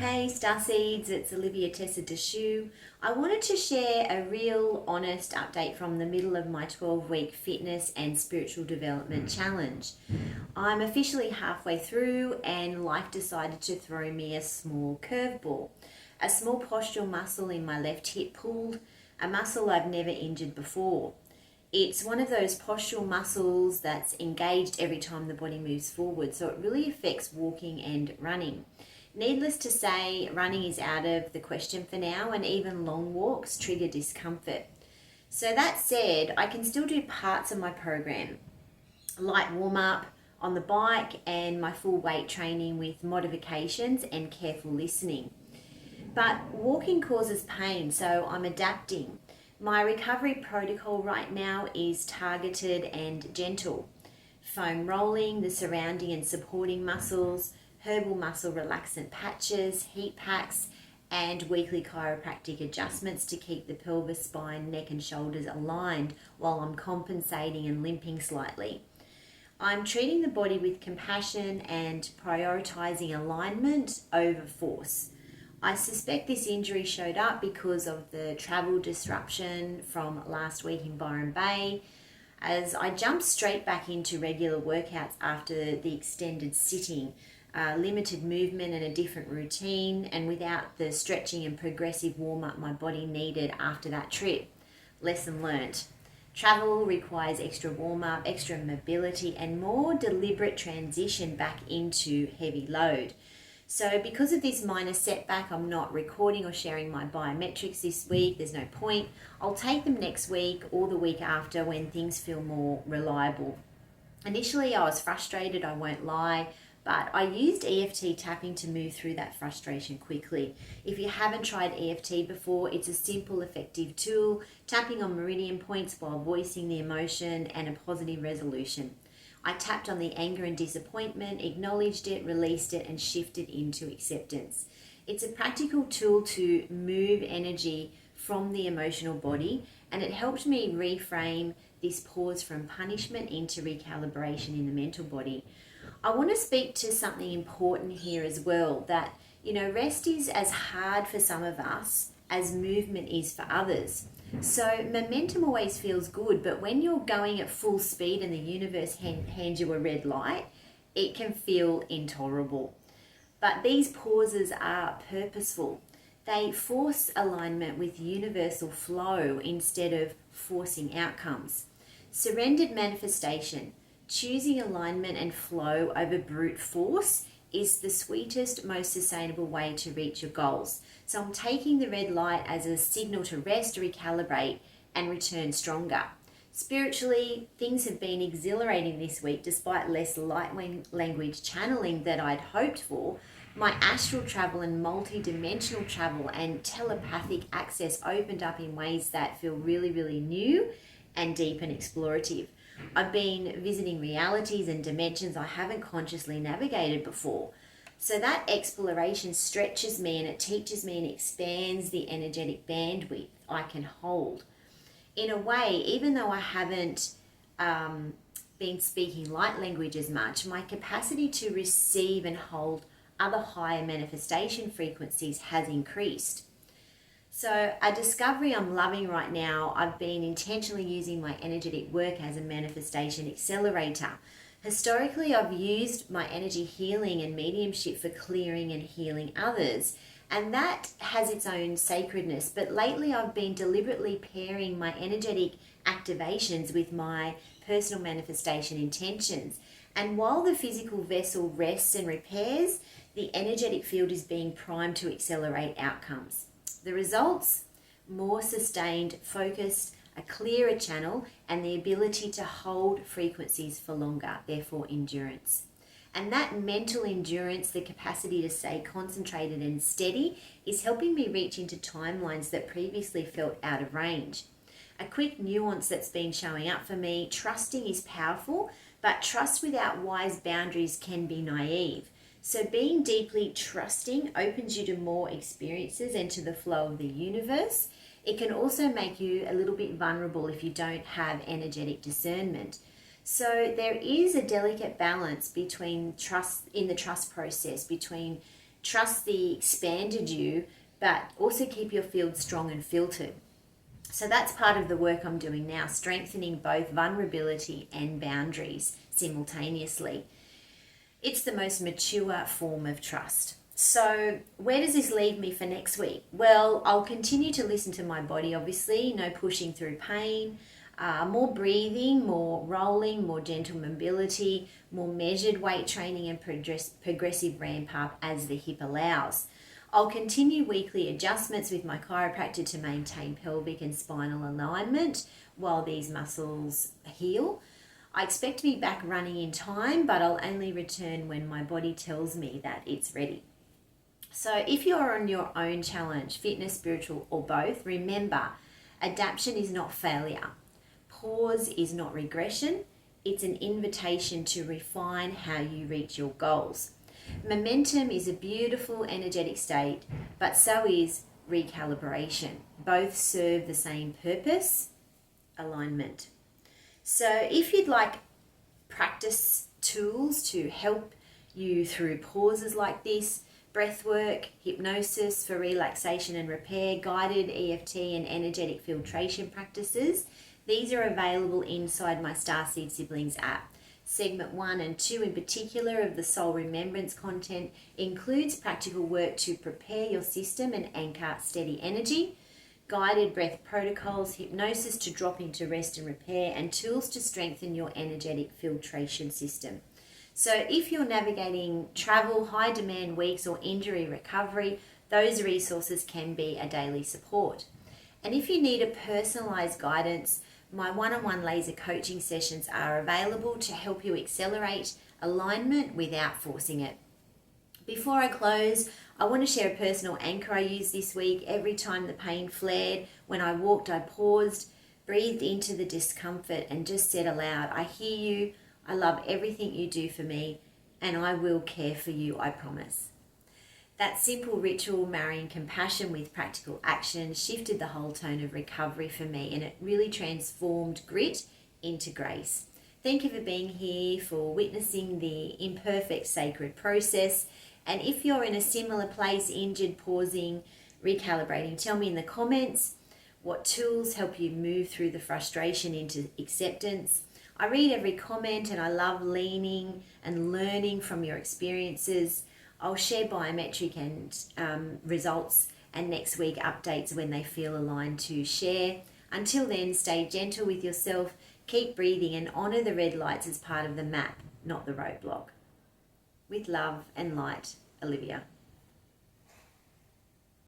Hey Starseeds, it's Olivia Tessa Deshoe. I wanted to share a real honest update from the middle of my 12-week fitness and spiritual development challenge. I'm officially halfway through and life decided to throw me a small curveball. A small postural muscle in my left hip pulled, a muscle I've never injured before. It's one of those postural muscles that's engaged every time the body moves forward, so it really affects walking and running. Needless to say, running is out of the question for now, and even long walks trigger discomfort. So that said, I can still do parts of my program, light warm-up on the bike and my full weight training with modifications and careful listening. But walking causes pain, so I'm adapting. My recovery protocol right now is targeted and gentle. Foam rolling, the surrounding and supporting muscles, herbal muscle relaxant patches, heat packs, and weekly chiropractic adjustments to keep the pelvis, spine, neck and shoulders aligned while I'm compensating and limping slightly. I'm treating the body with compassion and prioritizing alignment over force. I suspect this injury showed up because of the travel disruption from last week in Byron Bay, as I jumped straight back into regular workouts after the extended sitting, limited movement and a different routine, and without the stretching and progressive warm-up my body needed after that trip. Lesson learnt. Travel requires extra warm-up, extra mobility, and more deliberate transition back into heavy load. So because of this minor setback, I'm not recording or sharing my biometrics this week. There's no point. I'll take them next week or the week after when things feel more reliable. Initially, I was frustrated, I won't lie, but I used EFT tapping to move through that frustration quickly. If you haven't tried EFT before, it's a simple, effective tool, tapping on meridian points while voicing the emotion and a positive resolution. I tapped on the anger and disappointment, acknowledged it, released it, and shifted into acceptance. It's a practical tool to move energy from the emotional body, and it helped me reframe this pause from punishment into recalibration in the mental body. I want to speak to something important here as well, that, rest is as hard for some of us as movement is for others. So momentum always feels good, but when you're going at full speed and the universe hands you a red light, it can feel intolerable. But these pauses are purposeful. They force alignment with universal flow instead of forcing outcomes. Surrendered manifestation, choosing alignment and flow over brute force, is the sweetest, most sustainable way to reach your goals. So I'm taking the red light as a signal to rest, recalibrate, and return stronger. Spiritually, things have been exhilarating this week despite less light language channeling that I'd hoped for. My astral travel and multi-dimensional travel and telepathic access opened up in ways that feel really, really new and deep and explorative. I've been visiting realities and dimensions I haven't consciously navigated before. So that exploration stretches me and it teaches me and expands the energetic bandwidth I can hold. In a way, even though I haven't been speaking light language as much, my capacity to receive and hold other higher manifestation frequencies has increased. So a discovery I'm loving right now, I've been intentionally using my energetic work as a manifestation accelerator. Historically, I've used my energy healing and mediumship for clearing and healing others, and that has its own sacredness. But lately, I've been deliberately pairing my energetic activations with my personal manifestation intentions. And while the physical vessel rests and repairs, the energetic field is being primed to accelerate outcomes. The results? More sustained, focused, a clearer channel, and the ability to hold frequencies for longer, therefore endurance. And that mental endurance, the capacity to stay concentrated and steady, is helping me reach into timelines that previously felt out of range. A quick nuance that's been showing up for me: trusting is powerful, but trust without wise boundaries can be naive. So being deeply trusting opens you to more experiences and to the flow of the universe. It can also make you a little bit vulnerable if you don't have energetic discernment. So there is a delicate balance between trust in the trust process, between trust the expanded you, but also keep your field strong and filtered. So that's part of the work I'm doing now, strengthening both vulnerability and boundaries simultaneously. It's the most mature form of trust. So where does this leave me for next week? Well, I'll continue to listen to my body, obviously, no pushing through pain, more breathing, more rolling, more gentle mobility, more measured weight training and progressive ramp up as the hip allows. I'll continue weekly adjustments with my chiropractor to maintain pelvic and spinal alignment while these muscles heal. I expect to be back running in time, but I'll only return when my body tells me that it's ready. So if you're on your own challenge, fitness, spiritual, or both, remember, adaptation is not failure. Pause is not regression. It's an invitation to refine how you reach your goals. Momentum is a beautiful energetic state, but so is recalibration. Both serve the same purpose, alignment. So if you'd like practice tools to help you through pauses like this, breath work, hypnosis for relaxation and repair, guided EFT and energetic filtration practices, these are available inside my Starseed Siblings app. Segment 1 and 2 in particular of the Soul Remembrance content includes practical work to prepare your system and anchor steady energy, guided breath protocols, hypnosis to drop into rest and repair, and tools to strengthen your energetic filtration system. So if you're navigating travel, high demand weeks, or injury recovery, those resources can be a daily support. And if you need a personalized guidance, my one-on-one laser coaching sessions are available to help you accelerate alignment without forcing it. Before I close, I want to share a personal anchor I used this week. Every time the pain flared, when I walked, I paused, breathed into the discomfort, and just said aloud, I hear you, I love everything you do for me, and I will care for you, I promise. That simple ritual, marrying compassion with practical action, shifted the whole tone of recovery for me, and it really transformed grit into grace. Thank you for being here, for witnessing the imperfect sacred process. And if you're in a similar place, injured, pausing, recalibrating, tell me in the comments what tools help you move through the frustration into acceptance. I read every comment and I love leaning and learning from your experiences. I'll share biometric and results and next week updates when they feel aligned to share. Until then, stay gentle with yourself, keep breathing, and honour the red lights as part of the map, not the roadblock. With love and light, Olivia.